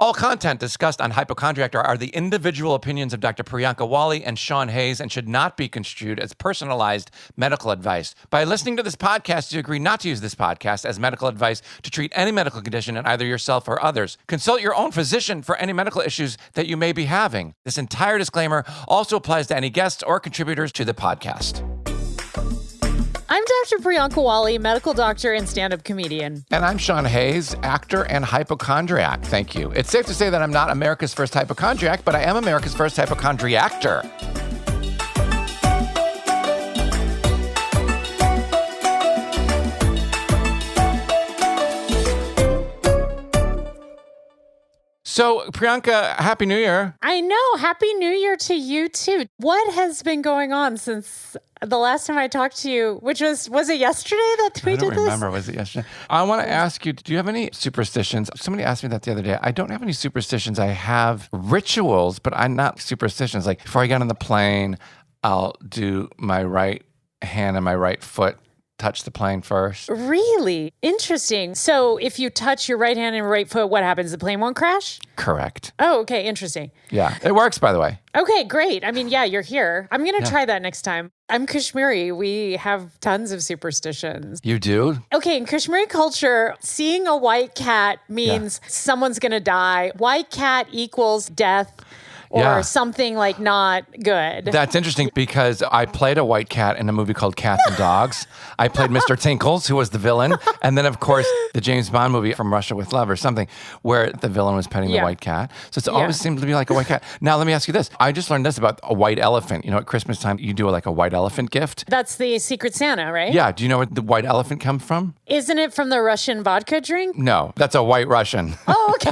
All content discussed on Hypochondriac are the individual opinions of Dr. Priyanka Wali and Sean Hayes and should not be construed as personalized medical advice. By listening to this podcast, you agree not to use this podcast as medical advice to treat any medical condition in either yourself or others. Consult your own physician for any medical issues that you may be having. This entire disclaimer also applies to any guests or contributors to the podcast. I'm Dr. Priyanka Wali, medical doctor and stand-up comedian. And I'm Sean Hayes, actor and hypochondriac. Thank you. It's safe to say that I'm not America's first hypochondriac, but I am America's first hypochondriactor. So, Priyanka, Happy New Year. I know. Happy New Year to you, too. What has been going on since the last time I talked to you, which was it yesterday that we did this? I don't remember. Was it yesterday? I want to ask you, do you have any superstitions? Somebody asked me that the other day. I don't have any superstitions. I have rituals, but I'm not superstitions. Like, before I get on the plane, I'll do my right hand and my right foot touch the plane first. Really? Interesting. So if you touch your right hand and right foot, what happens? The plane won't crash? Correct. Oh, okay. Interesting. Yeah. It works, by the way. Okay, great. I mean, yeah, you're here. I'm going to try that next time. I'm Kashmiri. We have tons of superstitions. You do? Okay, in Kashmiri culture, seeing a white cat means someone's going to die. White cat equals death. Or something like not good. That's interesting because I played a white cat in a movie called Cats and Dogs. I played Mr. Tinkles, who was the villain. And then, of course, the James Bond movie From Russia with Love or something, where the villain was petting the white cat. So it's always seemed to be like a white cat. Now, let me ask you this. I just learned this about a white elephant. You know, at Christmas time, you do like a white elephant gift. That's the Secret Santa, right? Yeah. Do you know where the white elephant comes from? Isn't it from the Russian vodka drink? No, that's a white Russian. Oh, okay.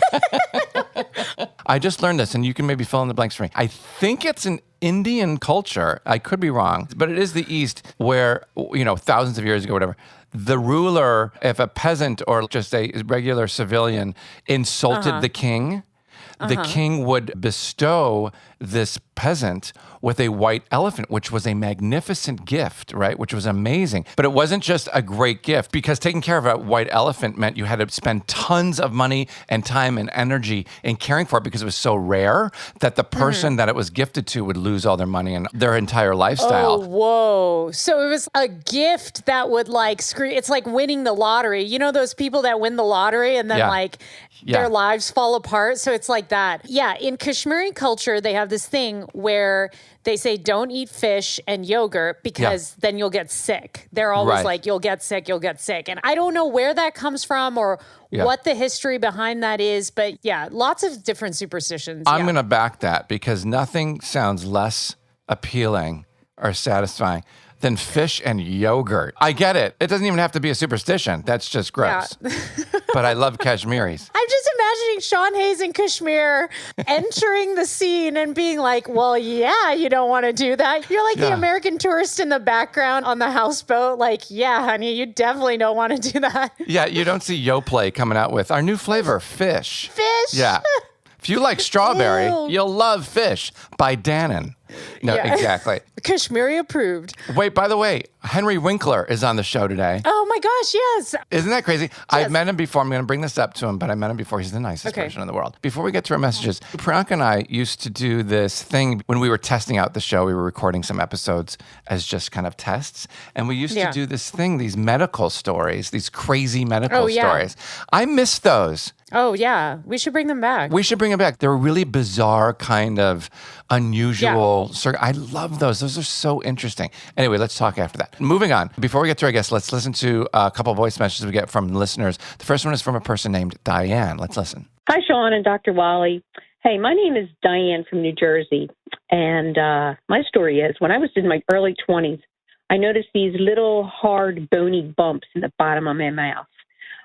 I just learned this, and you can maybe fill in the blanks for me. I think it's an Indian culture. I could be wrong, but it is the East where, you know, thousands of years ago, whatever, the ruler, if a peasant or just a regular civilian insulted the king, the king would bestow this peasant with a white elephant, which was a magnificent gift, right? Which was amazing. But it wasn't just a great gift because taking care of a white elephant meant you had to spend tons of money and time and energy in caring for it because it was so rare that the person that it was gifted to would lose all their money and their entire lifestyle. Oh, whoa. So it was a gift that would like screw. It's like winning the lottery. You know those people that win the lottery and then their lives fall apart? So it's like that. Yeah. In Kashmiri culture, they have this thing where they say don't eat fish and yogurt because then you'll get sick. They're always like, you'll get sick. And I don't know where that comes from or what the history behind that is. But yeah, lots of different superstitions. I'm going to back that because nothing sounds less appealing or satisfying than fish and yogurt. I get it. It doesn't even have to be a superstition. That's just gross. Yeah. But I love Kashmiris. I'm just imagining Sean Hayes in Kashmir entering the scene and being like, well, yeah, you don't want to do that. You're like the American tourist in the background on the houseboat. Like, yeah, honey, you definitely don't want to do that. Yeah, you don't see Yoplait coming out with our new flavor, fish. Fish? Yeah. If you like strawberry, you'll love Fish by Dannon. No, exactly. Kashmiri approved. Wait, by the way, Henry Winkler is on the show today. Oh my gosh, yes. Isn't that crazy? Yes. I've met him before. I'm going to bring this up to him, but I met him before. He's the nicest person in the world. Before we get to our messages, Priyanka and I used to do this thing when we were testing out the show. We were recording some episodes as just kind of tests. And we used to do this thing, these medical stories, these crazy medical stories. I miss those. Oh, yeah. We should bring them back. We should bring them back. They're really bizarre, kind of unusual. I love those. Those are so interesting. Anyway, let's talk after that. Moving on. Before we get to our guests, let's listen to a couple of voice messages we get from listeners. The first one is from a person named Diane. Let's listen. Hi, Sean and Dr. Wali. Hey, my name is Diane from New Jersey. And my story is when I was in my early 20s, I noticed these little hard, bony bumps in the bottom of my mouth.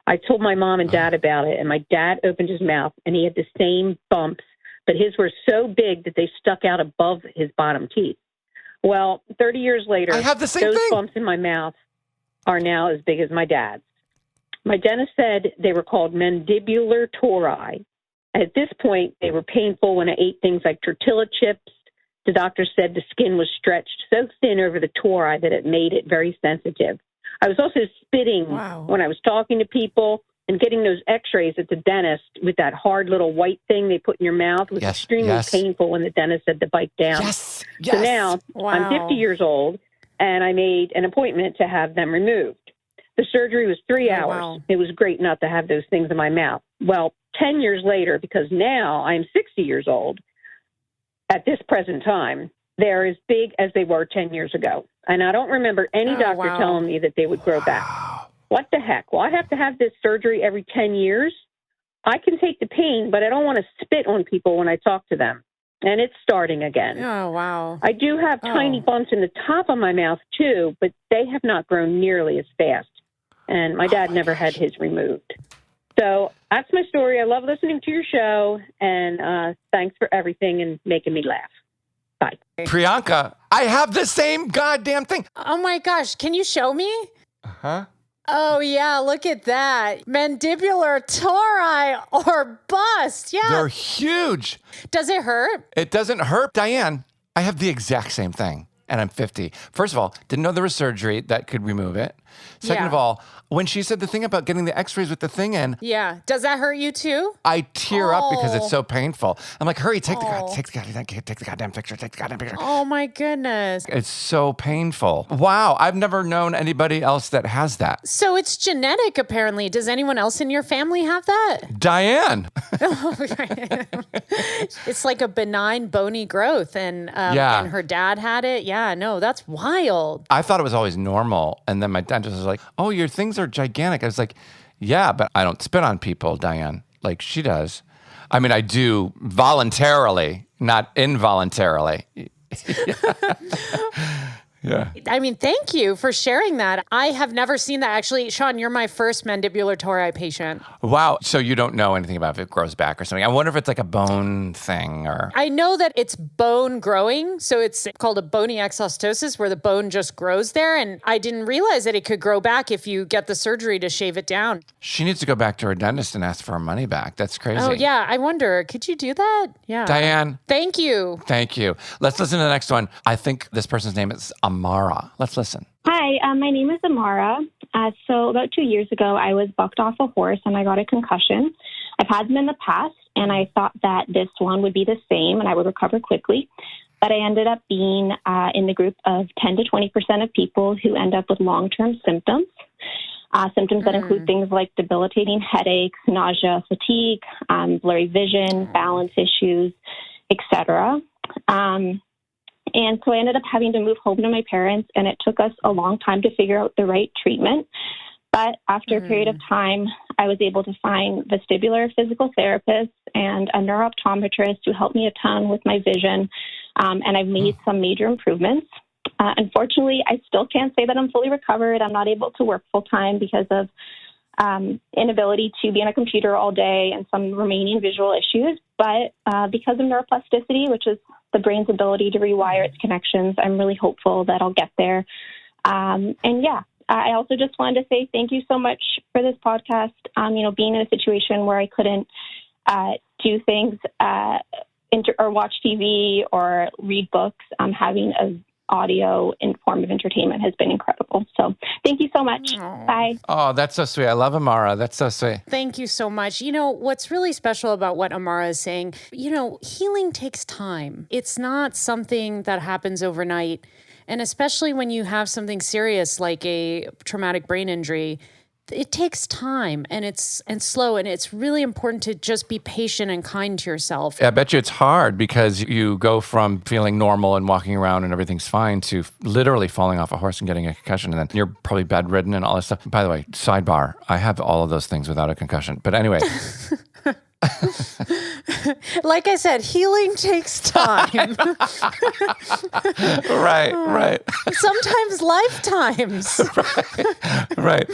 I told my mom and dad about it, and my dad opened his mouth, and he had the same bumps, but his were so big that they stuck out above his bottom teeth. Well, 30 years later, I have the same those thing. bumps in my mouth are now as big as my dad's. My dentist said they were called mandibular tori. At this point, they were painful when I ate things like tortilla chips. The doctor said the skin was stretched so thin over the tori that it made it very sensitive. I was also spitting when I was talking to people, And getting those x-rays at the dentist with that hard little white thing they put in your mouth was extremely painful when the dentist had to bite down. Yes. So now I'm 50 years old, and I made an appointment to have them removed. The surgery was 3 hours. Wow. It was great not to have those things in my mouth. Well, 10 years later, because now I'm 60 years old, at this present time, they're as big as they were 10 years ago. And I don't remember any doctor telling me that they would grow back. What the heck? Well, I have to have this surgery every 10 years? I can take the pain, but I don't want to spit on people when I talk to them. And it's starting again. Oh, wow. I do have tiny bumps in the top of my mouth, too, but they have not grown nearly as fast. And my dad never had his removed. So that's my story. I love listening to your show, and thanks for everything and making me laugh. Bye. Priyanka, I have the same goddamn thing. Oh, my gosh. Can you show me? Uh-huh. Oh, yeah, look at that. Mandibular tori or bust. Yeah. They're huge. Does it hurt? It doesn't hurt. Diane, I have the exact same thing, and I'm 50. First of all, didn't know there was surgery that could remove it. Second of all, when she said the thing about getting the x-rays with the thing in. Yeah. Does that hurt you too? I tear up because it's so painful. I'm like, hurry, take the goddamn picture, take the goddamn picture. Oh my goodness. It's so painful. Wow. I've never known anybody else that has that. So it's genetic, apparently. Does anyone else in your family have that? Diane. It's like a benign bony growth. And her dad had it. Yeah, no, that's wild. I thought it was always normal. And then my dentist was like, oh, your things are gigantic. I was like, yeah, but I don't spit on people, Diane, like she does. I mean, I do voluntarily, not involuntarily. Yeah. I mean, thank you for sharing that. I have never seen that. Actually, Sean, you're my first mandibular tori patient. Wow. So you don't know anything about if it grows back or something. I wonder if it's like a bone thing or... I know that it's bone growing. So it's called a bony exostosis where the bone just grows there. And I didn't realize that it could grow back if you get the surgery to shave it down. She needs to go back to her dentist and ask for her money back. That's crazy. Oh, yeah. I wonder, could you do that? Yeah. Diane. Thank you. Thank you. Let's listen to the next one. I think this person's name is Amara. Let's listen. Hi, my name is Amara. So about 2 years ago, I was bucked off a horse and I got a concussion. I've had them in the past, and I thought that this one would be the same and I would recover quickly. But I ended up being in the group of 10 to 20% of people who end up with long-term symptoms. Symptoms that include things like debilitating headaches, nausea, fatigue, blurry vision, balance issues, etc. And so I ended up having to move home to my parents, and it took us a long time to figure out the right treatment. But after a period of time, I was able to find vestibular physical therapists and a neurooptometrist who helped me a ton with my vision, and I've made some major improvements. Unfortunately, I still can't say that I'm fully recovered. I'm not able to work full-time because of inability to be on a computer all day and some remaining visual issues. But because of neuroplasticity, which is the brain's ability to rewire its connections, I'm really hopeful that I'll get there. I also just wanted to say thank you so much for this podcast. Being in a situation where I couldn't do things or watch TV or read books, having an audio in form of entertainment has been incredible. So thank you so much. Aww. Bye. Oh, that's so sweet. I love Amara. That's so sweet. Thank you so much. You know, what's really special about what Amara is saying, healing takes time. It's not something that happens overnight. And especially when you have something serious like a traumatic brain injury, it takes time and slow, and it's really important to just be patient and kind to yourself. I bet you it's hard because you go from feeling normal and walking around and everything's fine to literally falling off a horse and getting a concussion, and then you're probably bedridden and all this stuff. By the way, sidebar, I have all of those things without a concussion. But anyway... Like I said, healing takes time. Right. Sometimes lifetimes. Right.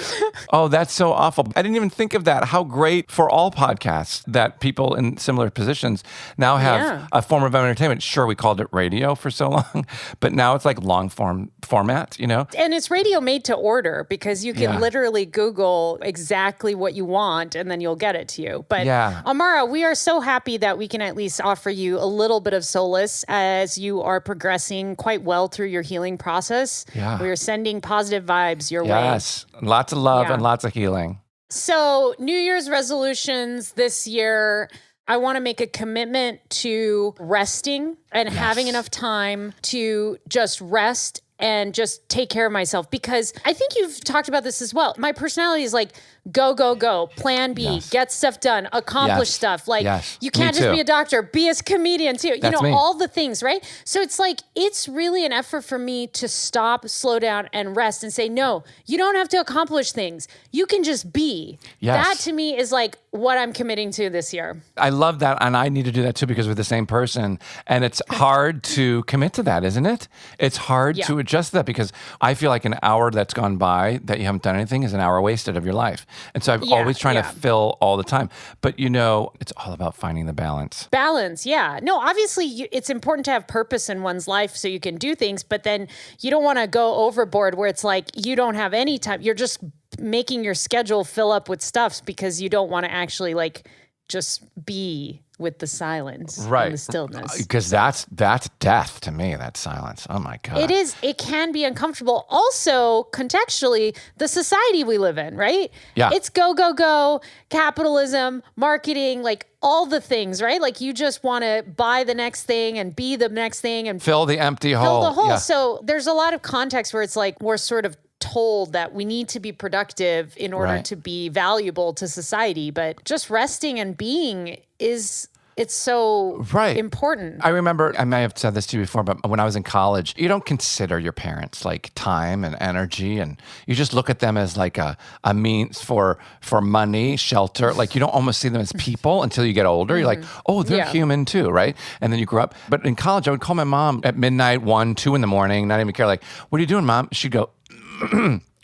Oh, that's so awful. I didn't even think of that. How great for all podcasts that people in similar positions now have a form of entertainment. Sure, we called it radio for so long, but now it's like long form format, And it's radio made to order because you can literally Google exactly what you want and then you'll get it to you. But Amara, we are so happy that we can at least offer you a little bit of solace as you are progressing quite well through your healing process. Yeah. We are sending positive vibes your way. Yes. Lots of love and lots of healing. So New Year's resolutions this year, I want to make a commitment to resting and having enough time to just rest and just take care of myself, because I think you've talked about this as well. My personality is like, go, go, go, plan B, get stuff done, accomplish stuff. Like you can't just be a doctor, be a comedian too. You know, all the things, right? So it's like, it's really an effort for me to stop, slow down and rest and say, no, you don't have to accomplish things. You can just be. That to me is like what I'm committing to this year. I love that. And I need to do that too, because we're the same person. And it's hard to commit to that, isn't it? It's hard to adjust to that, because I feel like an hour that's gone by that you haven't done anything is an hour wasted of your life. And so I'm always trying to fill all the time. But you know, it's all about finding the balance. Balance, yeah. No, obviously it's important to have purpose in one's life so you can do things, but then you don't want to go overboard where it's like you don't have any time. You're just making your schedule fill up with stuff because you don't want to actually like just be with the silence and the stillness. Because that's death to me, that silence. Oh my God. It is. It can be uncomfortable. Also, contextually, the society we live in, right? Yeah. It's go, go, go, capitalism, marketing, like all the things, right? Like you just want to buy the next thing and be the next thing and fill the empty hole. Fill the hole. Yeah. So there's a lot of context where it's like we're sort of told that we need to be productive in order to be valuable to society, but just resting and being it's so important. I remember, I may have said this to you before, but when I was in college, you don't consider your parents like time and energy, and you just look at them as like a means for money, shelter. Like you don't almost see them as people until you get older. You're like, oh, they're human too, right? And then you grow up. But in college, I would call my mom at midnight, 1, 2 in the morning, not even care. Like, what are you doing, Mom? She'd go,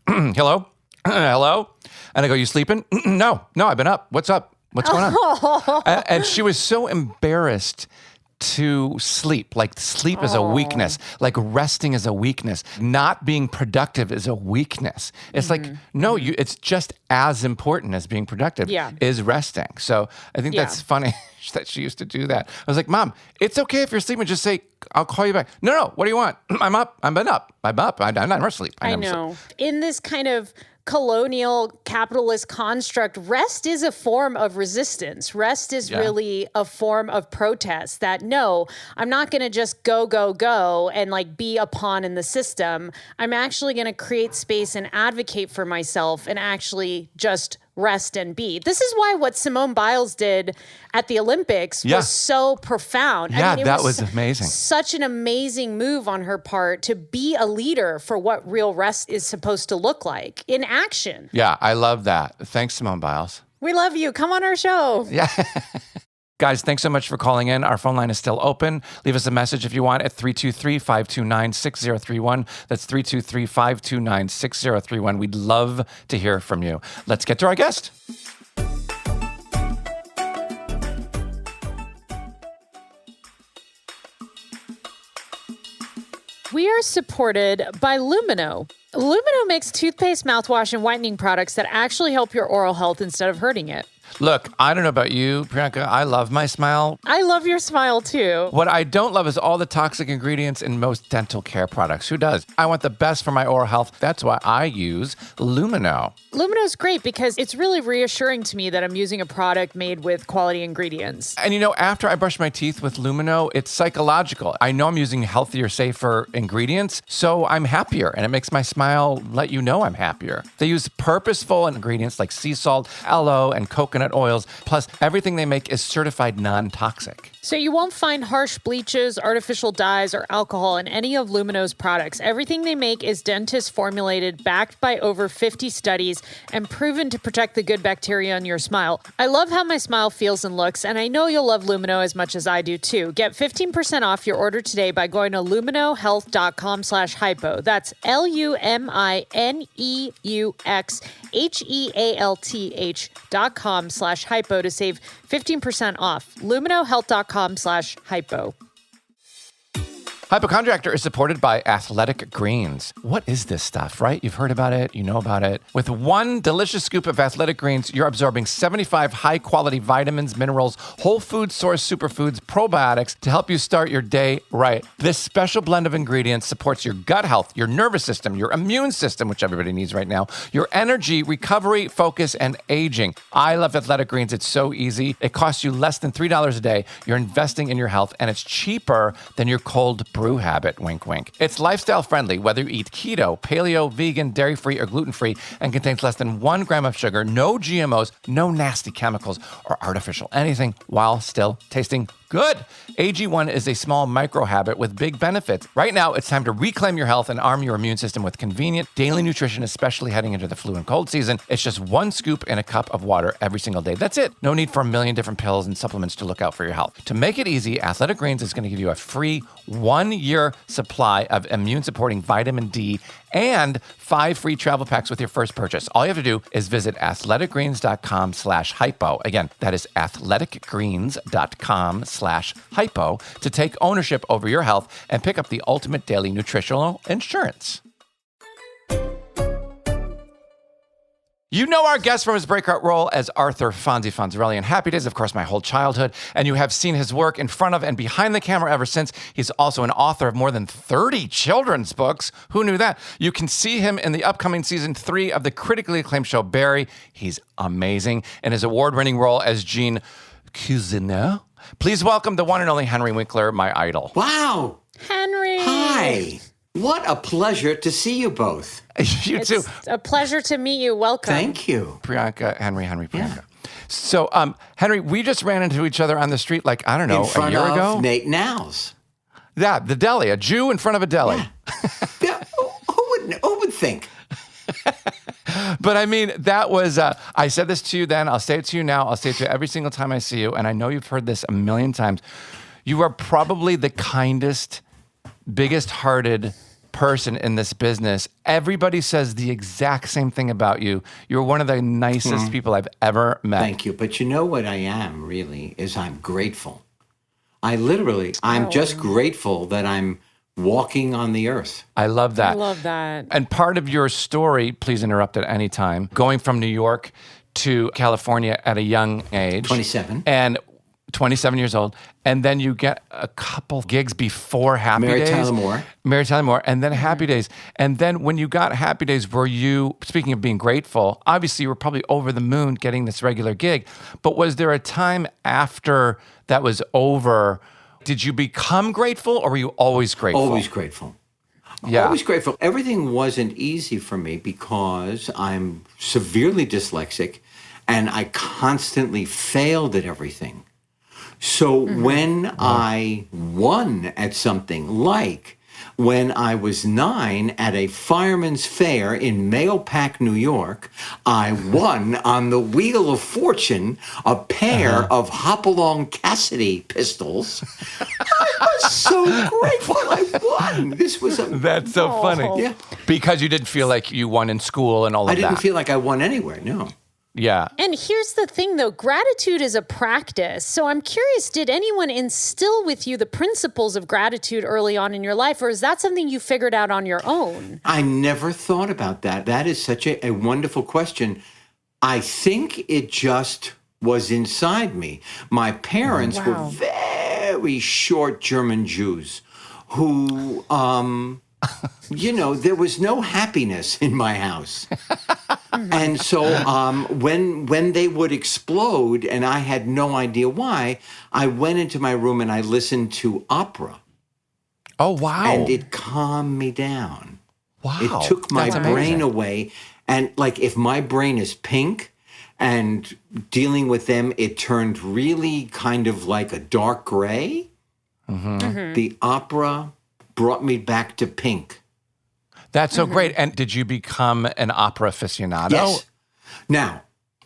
hello? Hello? And I go, you sleeping? No, I've been up. What's up? What's going on? And she was so embarrassed to sleep. Like sleep is a weakness. Like resting is a weakness. Not being productive is a weakness. It's like, no, it's just as important as being productive is resting. So I think that's funny that she used to do that. I was like, Mom, it's okay if you're sleeping. Just say, I'll call you back. No, what do you want? I'm up. I'm up. I'm never asleep. I know. In this kind of colonial capitalist construct, rest is a form of resistance. Rest is really a form of protest that, no, I'm not going to just go and like be a pawn in the system. I'm actually going to create space and advocate for myself and actually just rest and be. This is why what Simone Biles did at the Olympics was so profound. Yeah, I mean, that was amazing. Such an amazing move on her part to be a leader for what real rest is supposed to look like in action. Yeah, I love that. Thanks, Simone Biles. We love you. Come on our show. Yeah. Guys, thanks so much for calling in. Our phone line is still open. Leave us a message if you want at 323-529-6031. That's 323-529-6031. We'd love to hear from you. Let's get to our guest. We are supported by Lumino. Lumino makes toothpaste, mouthwash, and whitening products that actually help your oral health instead of hurting it. Look, I don't know about you, Priyanka. I love my smile. I love your smile too. What I don't love is all the toxic ingredients in most dental care products. Who does? I want the best for my oral health. That's why I use Lumino. Lumino's great because it's really reassuring to me that I'm using a product made with quality ingredients. And you know, after I brush my teeth with Lumino, it's psychological. I know I'm using healthier, safer ingredients, so I'm happier, and it makes my smile let you know I'm happier. They use purposeful ingredients like sea salt, aloe, and coconut oils, plus everything they make is certified non-toxic. So you won't find harsh bleaches, artificial dyes, or alcohol in any of Lumino's products. Everything they make is dentist formulated, backed by over 50 studies, and proven to protect the good bacteria on your smile. I love how my smile feels and looks, and I know you'll love Lumino as much as I do too. Get 15% off your order today by going to luminohealth.com/hypo. That's LUMINEUXHEALTH.com/hypo to save 15% off. luminohealth.com/hypo. Hypochondriactor is supported by Athletic Greens. What is this stuff, right? You've heard about it. You know about it. With one delicious scoop of Athletic Greens, you're absorbing 75 high-quality vitamins, minerals, whole food source superfoods, probiotics to help you start your day right. This special blend of ingredients supports your gut health, your nervous system, your immune system, which everybody needs right now, your energy, recovery, focus, and aging. I love Athletic Greens. It's so easy. It costs you less than $3 a day. You're investing in your health, and it's cheaper than your cold brew habit. Wink, wink. It's lifestyle friendly, whether you eat keto, paleo, vegan, dairy-free, or gluten-free, and contains less than 1 gram of sugar, no GMOs, no nasty chemicals or artificial anything, while still tasting good. AG1 is a small micro habit with big benefits. Right now, it's time to reclaim your health and arm your immune system with convenient daily nutrition, especially heading into the flu and cold season. It's just 1 scoop in a cup of water every single day. That's it. No need for a million different pills and supplements to look out for your health. To make it easy, Athletic Greens is going to give you a free 1-year supply of immune-supporting vitamin D and 5 free travel packs with your first purchase. All you have to do is visit athleticgreens.com/hypo. Again, that is athleticgreens.com/hypo to take ownership over your health and pick up the ultimate daily nutritional insurance. You know our guest from his breakout role as Arthur Fonzie Fonzarelli in Happy Days, of course, my whole childhood, and you have seen his work in front of and behind the camera ever since. He's also an author of more than 30 children's books. Who knew that? You can see him in the upcoming season 3 of the critically acclaimed show Barry. He's amazing in his award-winning role as Gene Cousineau. Please welcome the one and only Henry Winkler, my idol. Wow. Henry. Hi. What a pleasure to see you both. You It's too. a pleasure to meet you. Welcome. Thank you. Priyanka, Henry, Priyanka. Yeah. So, Henry, we just ran into each other on the street, like, I don't know, In front a year of ago. Nate Now's. Yeah, the deli, a Jew in front of a deli. Yeah. Who would think? But I mean, that was, I said this to you then, I'll say it to you now, I'll say it to you every single time I see you, and I know you've heard this a million times. You are probably the kindest, biggest-hearted person in this business. Everybody says the exact same thing about you. You're one of the nicest people I've ever met. Thank you. But you know what I am, really, is I'm grateful. I'm just grateful that I'm walking on the earth. I love that. I love that. And part of your story, please interrupt at any time, going from New York to California at a young age. 27. And 27 years old. And then you get a couple gigs before Happy Days. Mary Tyler Moore. And then Happy Days. And then when you got Happy Days, were you, speaking of being grateful, obviously you were probably over the moon getting this regular gig. But was there a time after that was over, did you become grateful or were you always grateful? Always grateful. Yeah. Always grateful. Everything wasn't easy for me because I'm severely dyslexic and I constantly failed at everything. So when I won at something, like when I was 9 at a fireman's fair in Mahopac, New York, I won on the Wheel of Fortune a pair of Hopalong Cassidy pistols. I was so grateful I won. This was That's so funny. Yeah. Because you didn't feel like you won in school and all of I that. didn't feel like I won anywhere, no. Yeah. And here's the thing, though. Gratitude is a practice. So I'm curious, did anyone instill with you the principles of gratitude early on in your life, or is that something you figured out on your own? I never thought about that. That is such a wonderful question. I think it just was inside me. My parents were very short German Jews who, there was no happiness in my house. And so when they would explode and I had no idea why, I went into my room and I listened to opera. Oh, wow. And it calmed me down. Wow. It took my That's brain amazing. away. And like if my brain is pink and dealing with them, it turned really kind of like a dark gray. The opera brought me back to pink. That's so great. And did you become an opera aficionado? Yes. Now,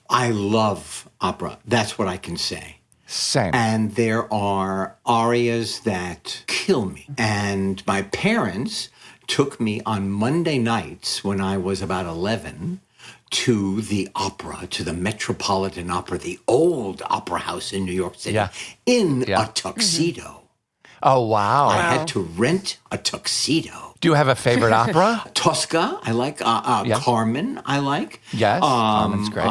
I love opera. That's what I can say. Same. And there are arias that kill me. And my parents took me on Monday nights when I was about 11 to the opera, to the Metropolitan Opera, the old opera house in New York City, in a tuxedo. Oh, wow. I had to rent a tuxedo. Do you have a favorite opera? Tosca, I like. Yes. Carmen, I like. Yes, Carmen's great.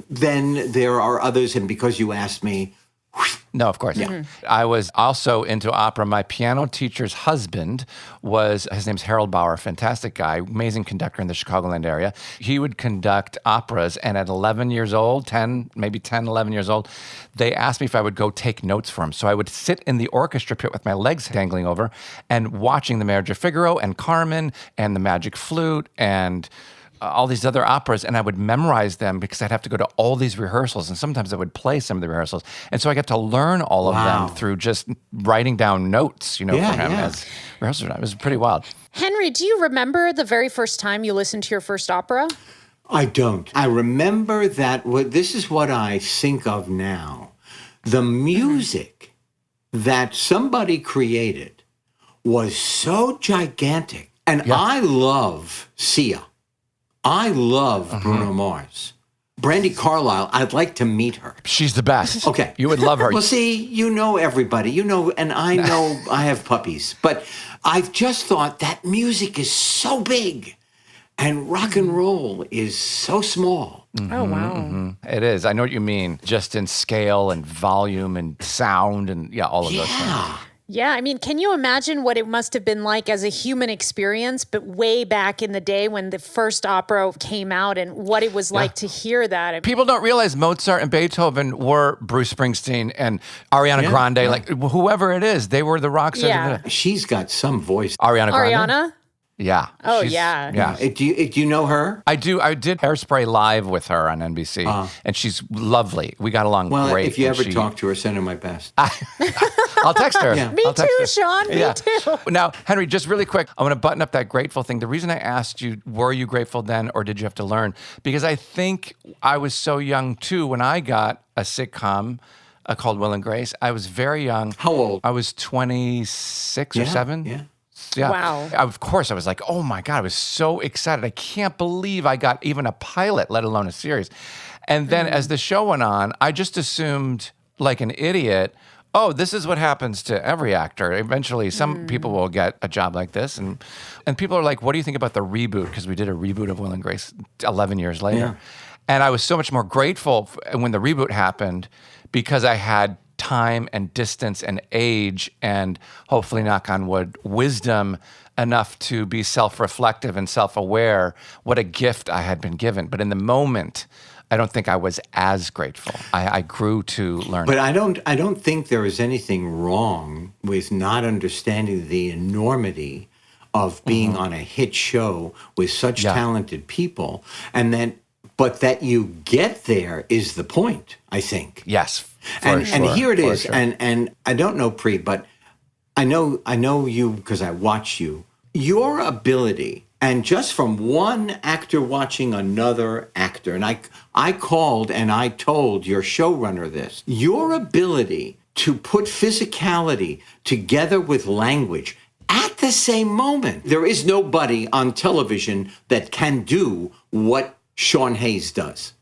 Then there are others, and because you asked me, No, of course. Yeah. I was also into opera. My piano teacher's husband his name's Harold Bauer, fantastic guy, amazing conductor in the Chicagoland area. He would conduct operas, and at 11 years old, 11 years old, they asked me if I would go take notes for him. So I would sit in the orchestra pit with my legs dangling over and watching the Marriage of Figaro and Carmen and the Magic Flute and all these other operas, and I would memorize them because I'd have to go to all these rehearsals, and sometimes I would play some of the rehearsals. And so I got to learn all of them through just writing down notes, for him as rehearsal time. It was pretty wild. Henry, do you remember the very first time you listened to your first opera? I don't. I remember that this is what I think of now. The music that somebody created was so gigantic. And I love Sia. I love Bruno Mars. Brandy Carlisle, I'd like to meet her. She's the best. Okay. You would love her. Well, see, you know everybody. And I know I have puppies. But I've just thought that music is so big and rock and roll is so small. Oh, wow. It is. I know what you mean. Just in scale and volume and sound and all of those things. Yeah, I mean, can you imagine what it must have been like as a human experience, but way back in the day when the first opera came out and what it was like to hear that? People don't realize Mozart and Beethoven were Bruce Springsteen and Ariana Grande, like whoever it is, they were the rock stars. Yeah. She's got some voice. Ariana Grande? Ariana? Yeah. Oh, yeah. Do you know her? I do. I did Hairspray live with her on NBC, and she's lovely. We got along great. Well, if you ever talk to her, send her my best. I'll text her. Me too, Sean. Me too. Now, Henry, just really quick, I want to button up that grateful thing. The reason I asked you, were you grateful then or did you have to learn? Because I think I was so young, too, when I got a sitcom called Will and Grace. I was very young. How old? I was 26 or 7. Yeah. Yeah. Wow. Of course, I was like, oh my God, I was so excited. I can't believe I got even a pilot, let alone a series. And then as the show went on, I just assumed, like an idiot, oh, this is what happens to every actor. Eventually, some people will get a job like this. And people are like, what do you think about the reboot? Because we did a reboot of Will and Grace 11 years later. Yeah. And I was so much more grateful when the reboot happened because I had time and distance and age and hopefully, knock on wood, wisdom enough to be self-reflective and self-aware what a gift I had been given. But in the moment, I don't think I was as grateful. I grew to learn. But I don't think there is anything wrong with not understanding the enormity of being on a hit show with such talented people, but that you get there is the point, I think. Yes. And here it is. Sure. And I don't know, Pri, but I know you because I watch you. Your ability, and just from one actor watching another actor, and I called and I told your showrunner this, your ability to put physicality together with language at the same moment. There is nobody on television that can do what Sean Hayes does.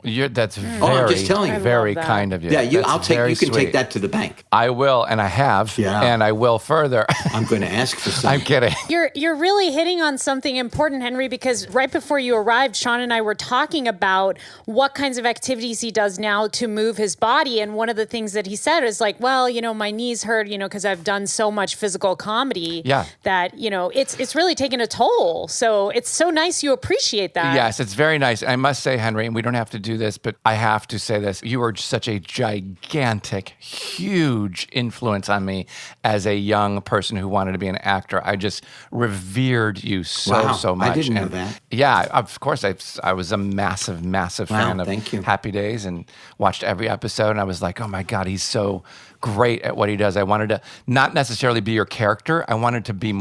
That's very, I'm just telling you. Very kind of you. Yeah, you can take that to the bank. I will, and I have, and I will further. I'm going to ask for something. I'm kidding. You're really hitting on something important, Henry, because right before you arrived, Sean and I were talking about what kinds of activities he does now to move his body, and one of the things that he said is like, well, my knees hurt, because I've done so much physical comedy that, it's really taken a toll. So it's so nice you appreciate that. Yes, it's very nice. I must say, Henry, and we don't have to do this, but I have to say this. You were such a gigantic, huge influence on me as a young person who wanted to be an actor. I just revered you so much. I didn't know that. Yeah, of course. I was a massive fan of thank you. Happy Days and watched every episode. And I was like, oh my God, he's so great at what he does. I wanted to not necessarily be your character. I wanted to be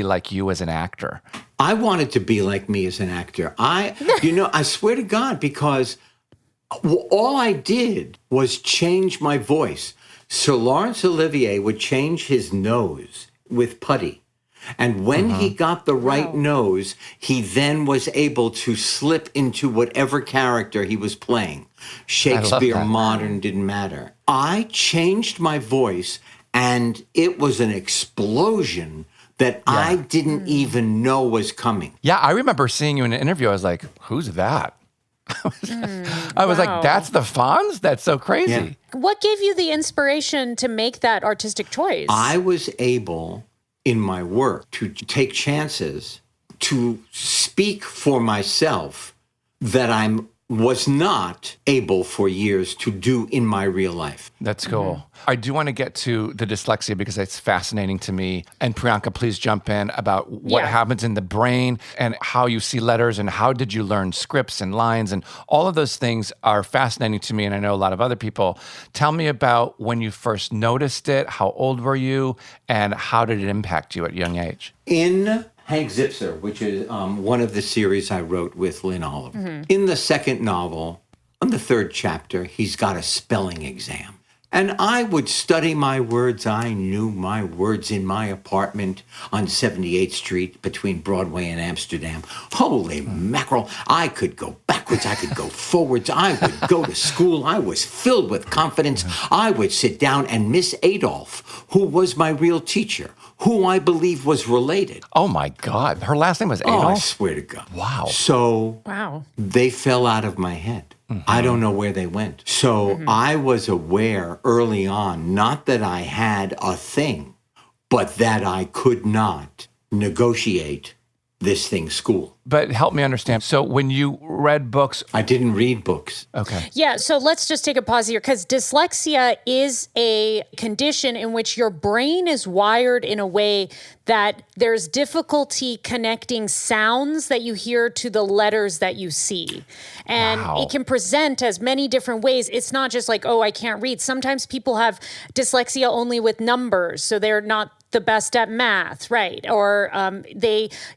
like you as an actor. I wanted to be like me as an actor. I swear to God, because all I did was change my voice. Sir Laurence Olivier would change his nose with putty. And when he got the right nose, he then was able to slip into whatever character he was playing. Shakespeare, modern, didn't matter. I changed my voice And it was an explosion that I didn't even know was coming. Yeah, I remember seeing you in an interview. I was like, who's that? I was like, that's the Fonz? That's so crazy. Yeah. What gave you the inspiration to make that artistic choice? I was able in my work to take chances to speak for myself that I was not able for years to do in my real life. That's cool. I do want to get to the dyslexia because it's fascinating to me. And Priyanka, please jump in about what happens in the brain and how you see letters and how did you learn scripts and lines, and all of those things are fascinating to me, and I know a lot of other people. Tell me about when you first noticed it, how old were you, and how did it impact you at a young age? In Hank Zipser, which is one of the series I wrote with Lynn Oliver. In the second novel, on the third chapter, he's got a spelling exam. And I would study my words. I knew my words in my apartment on 78th Street between Broadway and Amsterdam. Holy mackerel. I could go backwards. I could go forwards. I would go to school. I was filled with confidence. I would sit down, and Miss Adolph, who was my real teacher, who I believe was related. Oh my God. Her last name was Adolph? Oh, I swear to God. Wow. So they fell out of my head. I don't know where they went. So I was aware early on, not that I had a thing, but that I could not negotiate this thing, school. But help me understand. So when you read books... I didn't read books. Okay. Yeah, so let's just take a pause here, because dyslexia is a condition in which your brain is wired in a way that there's difficulty connecting sounds that you hear to the letters that you see. And it can present as many different ways. It's not just like, oh, I can't read. Sometimes people have dyslexia only with numbers, so they're not the best at math, right? Or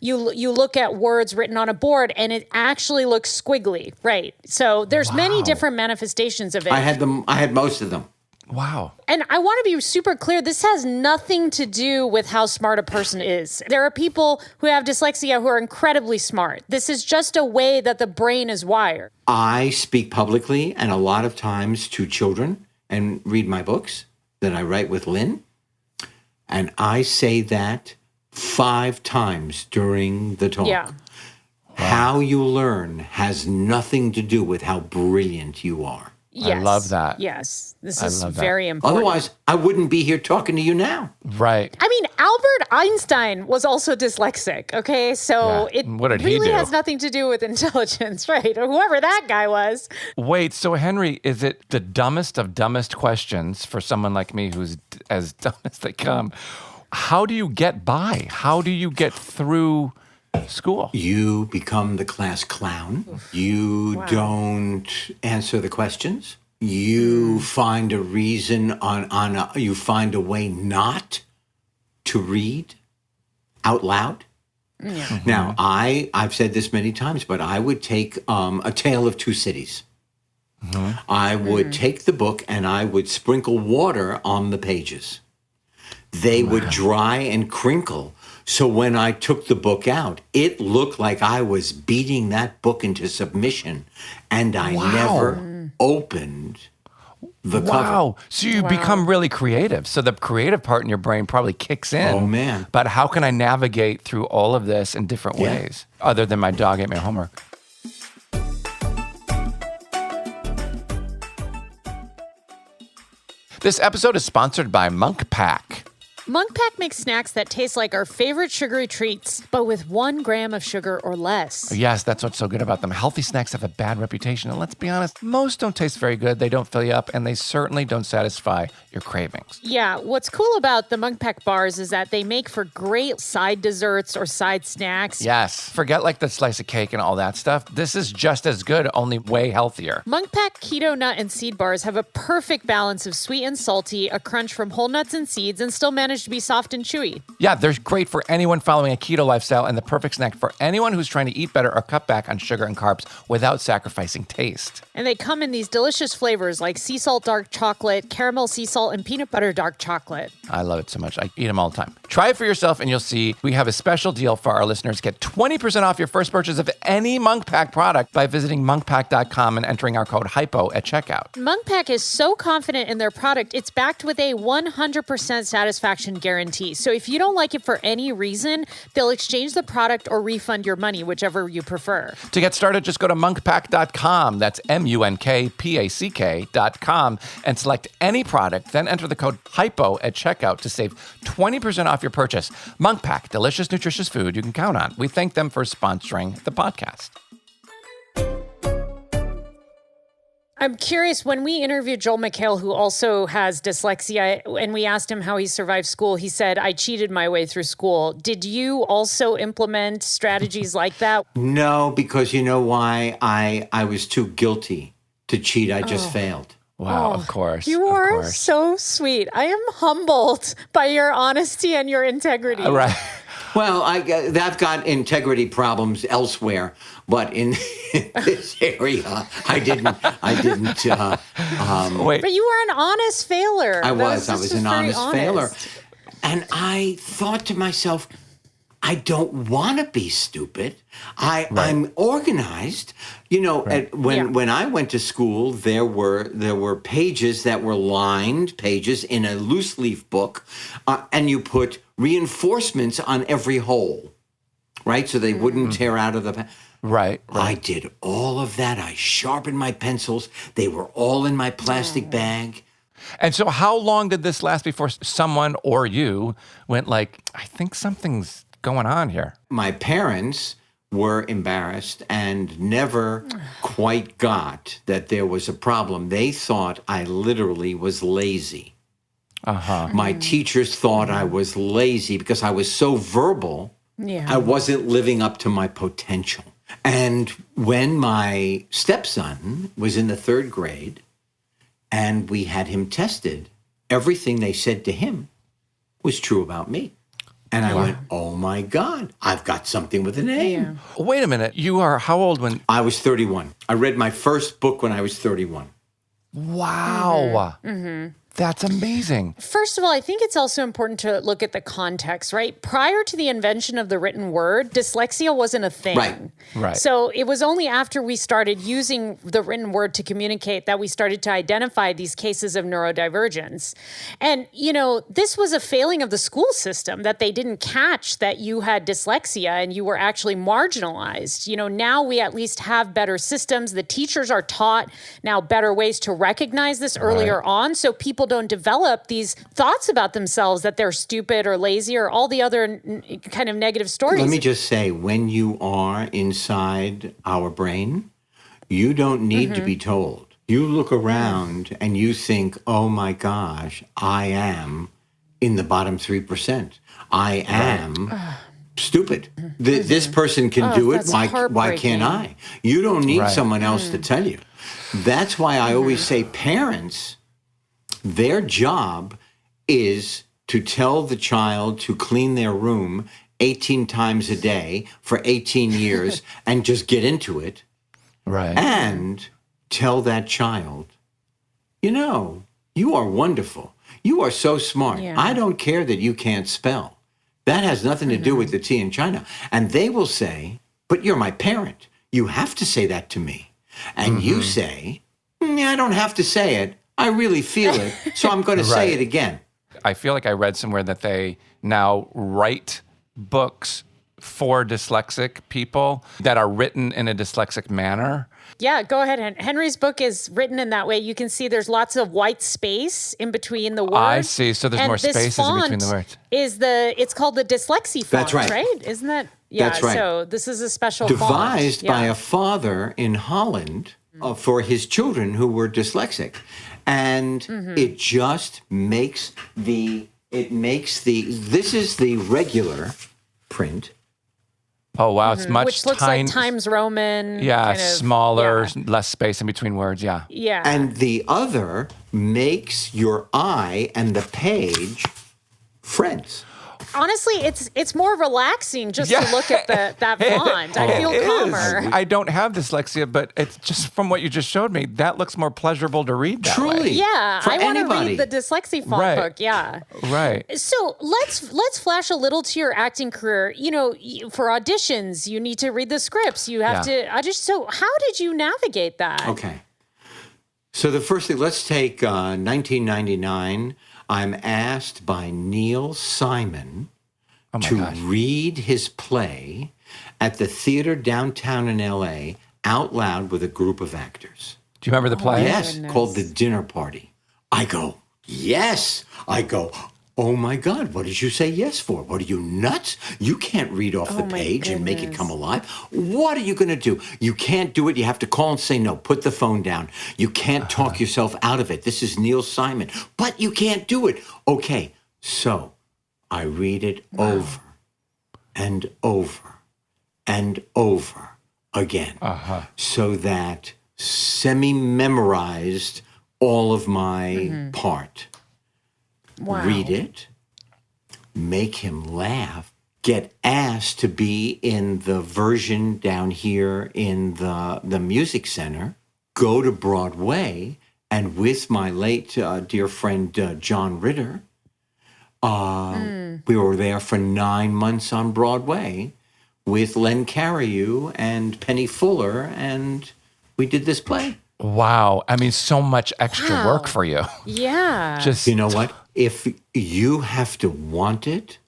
you look at words written on a board and it actually looks squiggly, right? So there's many different manifestations of it. I had most of them. Wow. And I want to be super clear, this has nothing to do with how smart a person is. There are people who have dyslexia who are incredibly smart. This is just a way that the brain is wired. I speak publicly and a lot of times to children and read my books that I write with Lynn. And I say that 5 times during the talk. Yeah. How you learn has nothing to do with how brilliant you are. Yes. I love that. Yes. This is very important. Otherwise, I wouldn't be here talking to you now. Right. I mean, Albert Einstein was also dyslexic, okay? So it what did really he do? has nothing to do with intelligence, right? Or whoever that guy was. Wait, so Henry, is it the dumbest of dumbest questions for someone like me who's as dumb as they come? How do you get by? How do you get through school? You become the class clown. You don't answer the questions. You find a reason you find a way not to read out loud. Yeah. Now, I've said this many times, but I would take A Tale of Two Cities. I would take the book and I would sprinkle water on the pages. They would dry and crinkle. So when I took the book out, it looked like I was beating that book into submission, and I never opened the cover. Wow. So you become really creative. So the creative part in your brain probably kicks in. Oh, man. But how can I navigate through all of this in different ways, other than my dog ate my homework? This episode is sponsored by Monk Pack. Monk Pack makes snacks that taste like our favorite sugary treats, but with 1 gram of sugar or less. Yes, that's what's so good about them. Healthy snacks have a bad reputation, and let's be honest, most don't taste very good. They don't fill you up, and they certainly don't satisfy your cravings. Yeah, what's cool about the Monk Pack bars is that they make for great side desserts or side snacks. Yes, forget like the slice of cake and all that stuff. This is just as good, only way healthier. Monk Pack keto nut and seed bars have a perfect balance of sweet and salty, a crunch from whole nuts and seeds, and still manage manage to be soft and chewy. Yeah, they're great for anyone following a keto lifestyle and the perfect snack for anyone who's trying to eat better or cut back on sugar and carbs without sacrificing taste. And they come in these delicious flavors like sea salt dark chocolate, caramel sea salt, and peanut butter dark chocolate. I love it so much. I eat them all the time. Try it for yourself and you'll see we have a special deal for our listeners. Get 20% off your first purchase of any Munk Pack product by visiting monkpack.com and entering our code HYPO at checkout. Munk Pack is so confident in their product, it's backed with a 100% satisfaction guarantee. So if you don't like it for any reason, they'll exchange the product or refund your money, whichever you prefer. To get started, just go to monkpack.com. That's MUNKPACK.com and select any product. Then enter the code HYPO at checkout to save 20% off your purchase. Munk Pack, delicious, nutritious food you can count on. We thank them for sponsoring the podcast. I'm curious, when we interviewed Joel McHale, who also has dyslexia, and we asked him how he survived school, he said, I cheated my way through school. Did you also implement strategies like that? No, because you know why? I was too guilty to cheat. I just failed. Wow, of course. You are so sweet. I am humbled by your honesty and your integrity. Right. Well, I've got integrity problems elsewhere, but in this area, I didn't. Wait. But you were an honest failer. I was an honest failer. And I thought to myself, I don't want to be stupid. I'm organized. You know, when I went to school, there were pages that were lined pages in a loose leaf book, and you put reinforcements on every hole, right? So they wouldn't tear out of the... Right. I did all of that. I sharpened my pencils. They were all in my plastic bag. And so how long did this last before someone or you went like, I think something's going on here? My parents were embarrassed and never quite got that there was a problem. They thought I literally was lazy. My teachers thought I was lazy because I was so verbal. I wasn't living up to my potential. And when my stepson was in the 3rd grade and we had him tested, everything they said to him was true about me. And I went, oh my God, I've got something with a name. Yeah. Wait a minute. You are how old when? I was 31. I read my first book when I was 31. Wow. That's amazing. First of all, I think it's also important to look at the context, right? Prior to the invention of the written word, dyslexia wasn't a thing. Right. So it was only after we started using the written word to communicate that we started to identify these cases of neurodivergence. And, you know, this was a failing of the school system that they didn't catch that you had dyslexia and you were actually marginalized. You know, now we at least have better systems. The teachers are taught now better ways to recognize this earlier on. So people don't develop these thoughts about themselves that they're stupid or lazy or all the other kind of negative stories. Let me just say, when you are inside our brain, you don't need to be told. You look around and you think, oh my gosh, I am in the bottom 3%. I am stupid. This person can do it. Why can't I? You don't need someone else to tell you. That's why I always say parents, their job is to tell the child to clean their room 18 times a day for 18 years and just get into it. Right. And tell that child, you know, you are wonderful. You are so smart. Yeah. I don't care that you can't spell. That has nothing to do with the T in China. And they will say, but you're my parent. You have to say that to me. And you say, I don't have to say it. I really feel it, so I'm going to say it again. I feel like I read somewhere that they now write books for dyslexic people that are written in a dyslexic manner. Yeah, go ahead. Henry's book is written in that way. You can see there's lots of white space in between the words. I see. So there's more spaces in between the words. It's called the Dyslexia font, That's right? Isn't that? Yeah, That's right. So this is a special devised font. by a father in Holland for his children who were dyslexic. And it just makes this is the regular print. Oh, wow. It's much which looks like Times Roman. Yeah, kind of, smaller, less space in between words. Yeah. Yeah. And the other makes your eye and the page friends. Honestly, it's more relaxing just to look at that font. I feel calmer. I don't have dyslexia, but it's just from what you just showed me, that looks more pleasurable to read that Truly. way. Yeah, For I want to anybody. read the dyslexia font book. Yeah. Right. So let's flash a little to your acting career. You know, for auditions, you need to read the scripts. You have to audition. So how did you navigate that? Okay. So the first thing, let's take 1999. I'm asked by Neil Simon to read his play at the theater downtown in L.A. out loud with a group of actors. Do you remember the play? Yes, called The Dinner Party. I go, yes. I go, oh my God, what did you say yes for? What are you, nuts? You can't read off the page and make it come alive. What are you going to do? You can't do it. You have to call and say no. Put the phone down. You can't talk yourself out of it. This is Neil Simon. But you can't do it. Okay, so I read it over and over and over again so that semi-memorized all of my part. Wow. Read it, make him laugh, get asked to be in the version down here in the music center, go to Broadway, and with my late dear friend John Ritter, we were there for 9 months on Broadway with Len Cariou and Penny Fuller, and we did this play. Wow. I mean, so much extra work for you. Yeah. Just, You know what? If you have to want it,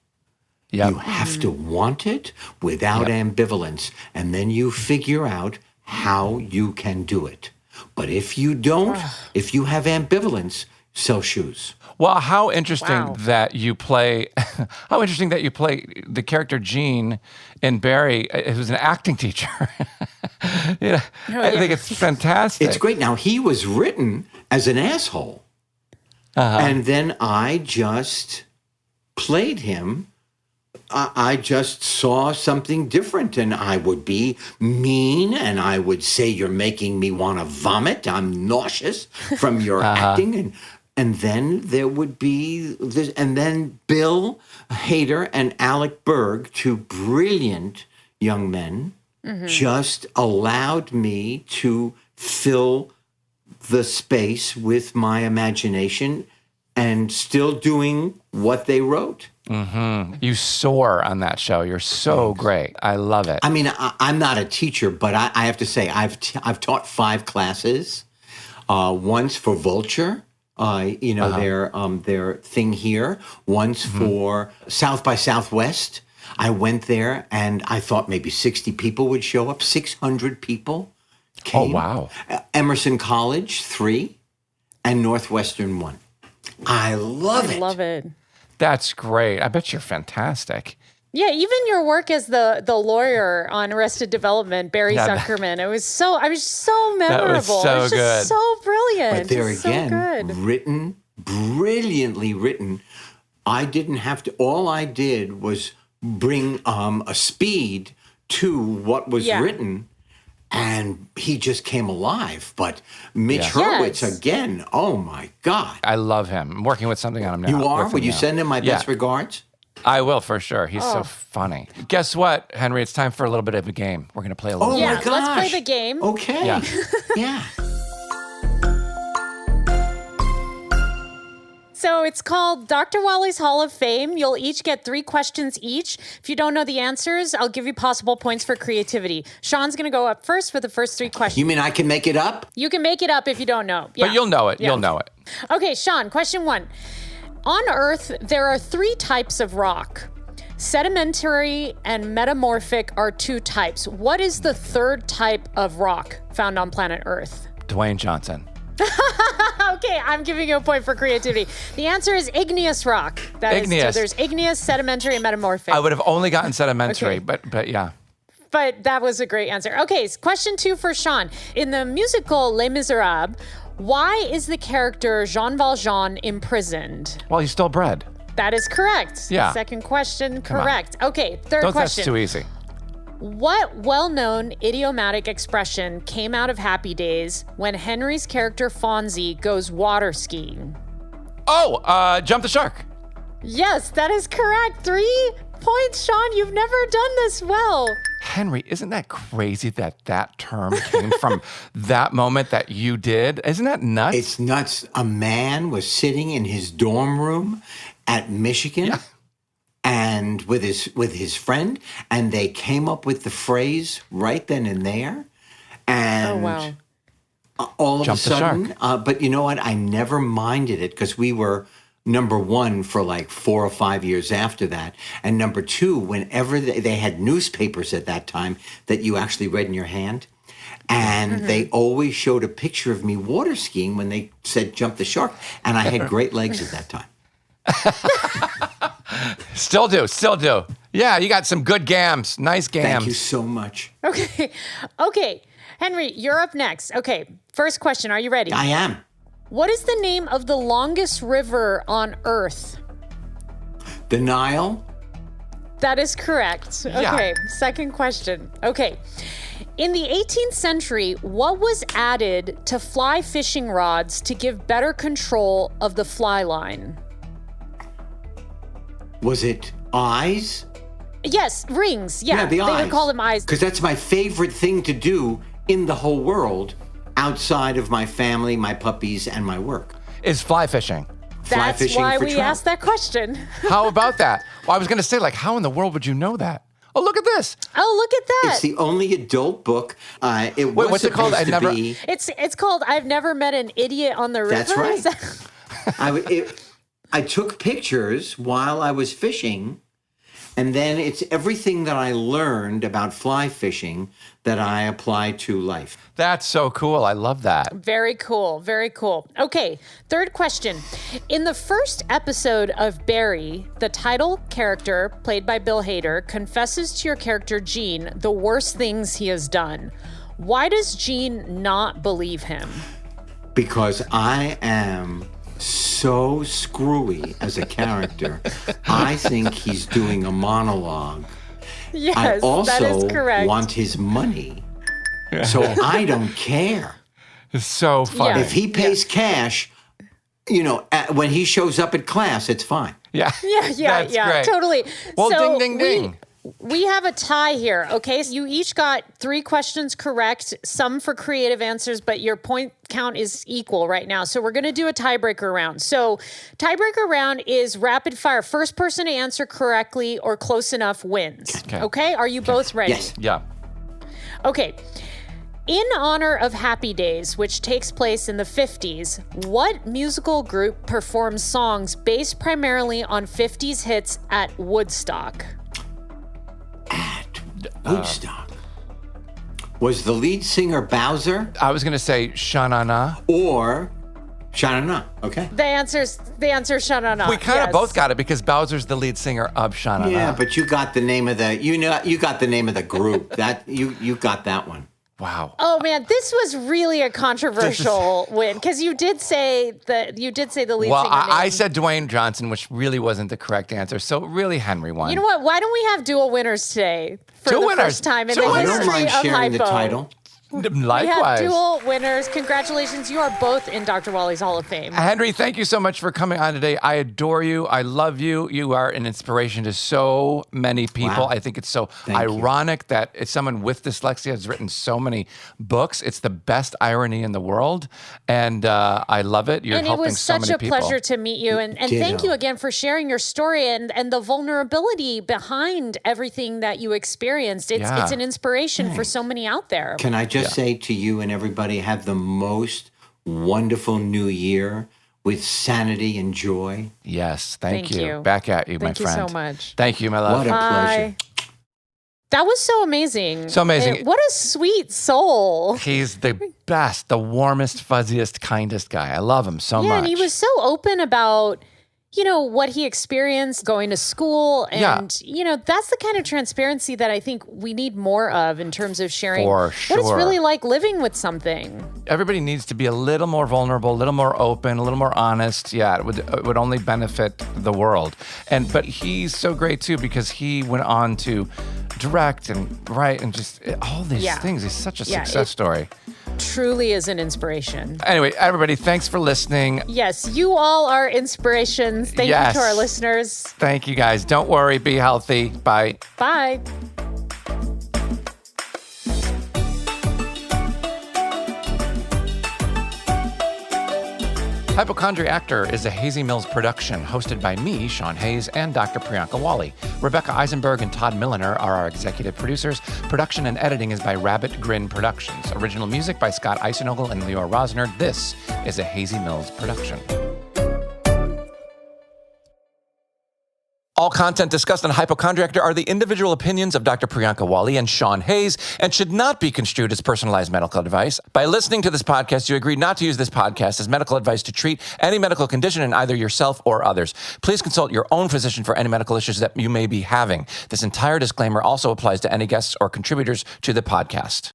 you have to want it without ambivalence, and then you figure out how you can do it. But if you don't, if you have ambivalence, sell shoes. Well, how interesting that you play the character Gene in Barry, who's an acting teacher. I think it's fantastic. It's great. Now, he was written as an asshole. And then I just played him. I just saw something different, and I would be mean, and I would say, you're making me want to vomit. I'm nauseous from your acting. And then there would be this, and then Bill Hader and Alec Berg, two brilliant young men, just allowed me to fill the space with my imagination and still doing what they wrote. You soar on that show. You're so great. I love it. I mean, I'm not a teacher, but I have to say I've taught 5 classes. Once for Vulture, their thing here. Once for South by Southwest. I went there and I thought maybe 60 people would show up. 600 people came. Oh, wow. Emerson College, 3, and Northwestern, 1. I love it. I love it. That's great. I bet you're fantastic. Yeah, even your work as the lawyer on Arrested Development, Barry Zuckerman, it was so memorable. That was so it was good. Just so brilliant. But there Just again, so good. written, brilliantly written. I didn't have to, all I did was bring a speed to what was written, and he just came alive. But Mitch Hurwitz, again, oh my God. I love him. I'm working with something on him now. You are? Would you send him my best regards? I will, for sure. He's so funny. Guess what, Henry? It's time for a little bit of a game. We're going to play a little Oh game. my Yeah, gosh. let's play the game. Okay. Yeah. Yeah. So it's called Dr. Wali's Hall of Fame. You'll each get 3 questions each. If you don't know the answers, I'll give you possible points for creativity. Sean's going to go up first for the first 3 questions. You mean I can make it up? You can make it up if you don't know. Yeah. But you'll know it. Yeah. You'll know it. Okay, Sean, question 1. On Earth, there are 3 types of rock. Sedimentary and metamorphic are 2 types. What is the 3rd type of rock found on planet Earth? Dwayne Johnson. Okay, I'm giving you a point for creativity. The answer is igneous rock. So there's igneous, sedimentary, and metamorphic. I would have only gotten sedimentary, but yeah. But that was a great answer. Okay, question 2 for Sean. In the musical Les Miserables, why is the character Jean Valjean imprisoned? Well, he stole bread. That is correct. Yeah. Second question, correct. Okay, 3rd That's question. too easy. What well-known idiomatic expression came out of Happy Days when Henry's character Fonzie goes water skiing? Oh, jump the shark. Yes, that is correct. 3 points, Sean. You've never done this well. Henry, isn't that crazy that term came from that moment that you did? Isn't that nuts? It's nuts. A man was sitting in his dorm room at Michigan and with his friend, and they came up with the phrase right then and there. And all of a sudden, but you know what? I never minded it because we were number one for like 4 or 5 years after that. And number two, whenever they had newspapers at that time that you actually read in your hand. And they always showed a picture of me water skiing when they said jump the shark. And I had great legs at that time. Still do. Yeah, you got some good gams. Nice gams. Thank you so much. Okay. Henry, you're up next. Okay, first question. Are you ready? I am. What is the name of the longest river on Earth? The Nile. That is correct. Okay, second question. Okay. In the 18th century, what was added to fly fishing rods to give better control of the fly line? Was it eyes? Yes, rings. Yeah, the eyes. They would call them eyes. Because that's my favorite thing to do in the whole world outside of my family, my puppies, and my work. Is fly fishing. That's why we asked that question. How about that? Well, I was going to say, like, how in the world would you know that? Oh, look at this. Oh, look at that. It's the only adult book. What's it called? It's called I've Never Met an Idiot on the River. That's right. I took pictures while I was fishing, and then it's everything that I learned about fly fishing that I apply to life. That's so cool. I love that. Very cool. Very cool. Okay, third question. In the first episode of Barry, the title character, played by Bill Hader, confesses to your character, Gene, the worst things he has done. Why does Gene not believe him? Because I am so screwy as a character. I think he's doing a monologue. Yes, I also that is correct. want his money, so I don't care. It's so funny. If he pays cash, when he shows up at class, it's fine. Yeah, great. Totally. Well, so ding, ding, ding. We have a tie here, okay? So you each got 3 questions correct, some for creative answers, but your point count is equal right now. So we're going to do a tiebreaker round. So tiebreaker round is rapid fire. First person to answer correctly or close enough wins. Okay? Are you both ready? Yes. Yeah. Okay. In honor of Happy Days, which takes place in the 50s, what musical group performs songs based primarily on 50s hits at Woodstock? At Woodstock. Was the lead singer Bowser? I was going to say Sha-na-na. Or Sha-na-na. Okay. The answer's Sha-na-na. We kind of both got it because Bowser's the lead singer of Sha-na-na. Yeah, but you got the name of you got the name of the group. That you got that one. Wow. Oh man, this was really a controversial win because you did say the lead singer. Well, I said Dwayne Johnson, which really wasn't the correct answer. So really, Henry won. You know what? Why don't we have dual winners today for Two the winners. first time in Two the winners. history I don't mind of sharing Hypo? the title. Likewise. We have dual winners. Congratulations. You are both in Dr. Wali's Hall of Fame. Henry, thank you so much for coming on today. I adore you. I love you. You are an inspiration to so many people. Wow. I think it's so ironic that someone with dyslexia has written so many books. It's the best irony in the world. And I love it. You're helping so many people. And it was such a pleasure to meet you. And thank you again for sharing your story and the vulnerability behind everything that you experienced. It's an inspiration for so many out there. Can I just say to you and everybody, have the most wonderful new year with sanity and joy. Yes, thank you. Back at you, my friend. Thank you so much. Thank you, my love. What a pleasure. That was so amazing. So amazing. What a sweet soul. He's the best, the warmest, fuzziest, kindest guy. I love him so much. Yeah, and he was so open about what he experienced going to school. And, that's the kind of transparency that I think we need more of in terms of sharing what it's really like living with something. Everybody needs to be a little more vulnerable, a little more open, a little more honest. Yeah, it would only benefit the world. But he's so great, too, because he went on to direct and write and just all these things. He's such a success story. truly is an inspiration. Anyway, everybody, thanks for listening. Yes, you all are inspirations. Thank you to our listeners. Thank you, guys. Don't worry. Be healthy. Bye. Bye. Hypochondriactor is a Hazy Mills production, hosted by me, Sean Hayes, and Dr. Priyanka Wali. Rebecca Eisenberg and Todd Milliner are our executive producers. Production and editing is by Rabbit Grin Productions. Original music by Scott Eisenogel and Leor Rosner. This is a Hazy Mills production. All content discussed on Hypochondriactor are the individual opinions of Dr. Priyanka Wali and Sean Hayes and should not be construed as personalized medical advice. By listening to this podcast, you agree not to use this podcast as medical advice to treat any medical condition in either yourself or others. Please consult your own physician for any medical issues that you may be having. This entire disclaimer also applies to any guests or contributors to the podcast.